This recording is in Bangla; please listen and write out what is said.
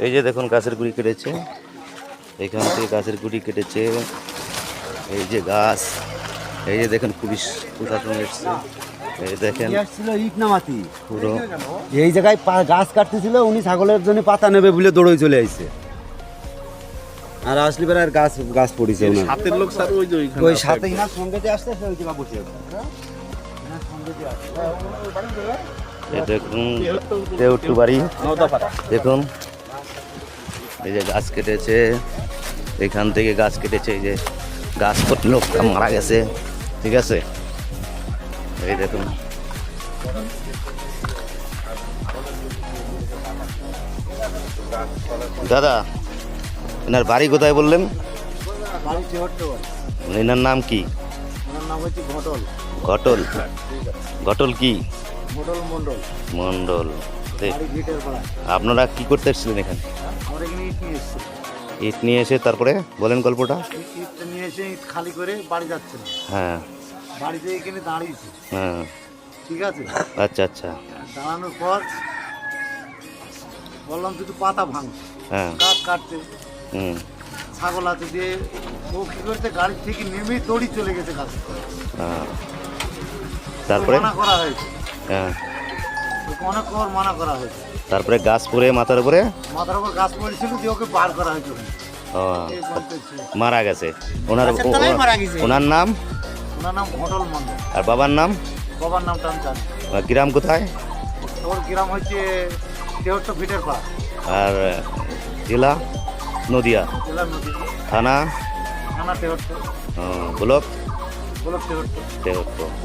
এই যে দেখুন গাছের গুড়ি কেটেছে, এখান থেকে গাছের গুড়ি কেটেছে। এই যে গাছ, এই যে দেখেন পুলিশ প্রশাসন এসছে, এই দেখেন ইট নামাতি পুরো এই জায়গায় গাছ কাটতেছিল, উনি ছাগলের জন্য পাতা নেবে বলে দৌড়ে চলে আসছে। আর আসলি বেলার গাছ গাছ পড়েছে ওনার হাতের লোক স্যার ওই যে ওই সাথে ইনার সঙ্গে যে আসতেছে ওই জায়গা বসে আছে। এই দেখুন দেউটু বাড়ি, দেখুন এই যে গাছ কেটেছে, এখান থেকে গাছ কেটেছে, এই যে গাছ লোকটা মারা গেছে, ঠিক আছে। এই দেখুন দাদা, এনার বাড়ি কোথায় বললেন? এনার নাম কি? ঘটল। ঘটল কি? মন্ডল। আপনারা কি করতে এসেছিলেন এখানে? ইট নিয়ে এসে তারপরে বলেন গল্পটা। ইটটা নিয়ে এসে ইট খালি করে বাড়ি যাচ্ছিল, হ্যাঁ বাড়িতে এখানে দাঁড়িয়েছে, হ্যাঁ, ঠিক আছে। আচ্ছা আচ্ছা, দাঁড়ানোর পর বললাম তুই তো পাতা ভাঙ, হ্যাঁ, গাছ কাটতে, হুম, ছাগল হাতে দিয়ে ও কি করতে গাড়ি থেকে নেমেই দড়ি চলে গেছে গাছ। হ্যাঁ, তারপরে মানা করা হয়েছে, হ্যাঁ, ওকে অনেক কর মানা করা হয়েছে। তারপরে গাছ পড়ে মাথার উপরে মাথার উপর গাছ পড়েছিল দিয়ে ওকে বার করা হয়েছে ওখানে। ও, এই পর্যন্ত ছিল। মারা গেছে। ওনার গাছের তলায় মারা গেছে। ওনার নাম ওনার নাম ঘটল মন্ডল, আর বাবার নাম? বাবার নামটা আমি জানি না। আর গ্রাম কোথায়? ওর গ্রাম হচ্ছে 73 ফিটের পাড়া, আর জেলা? নদিয়া। জেলার নদী, থানা? থানা 73, ব্লক? ব্লক 73।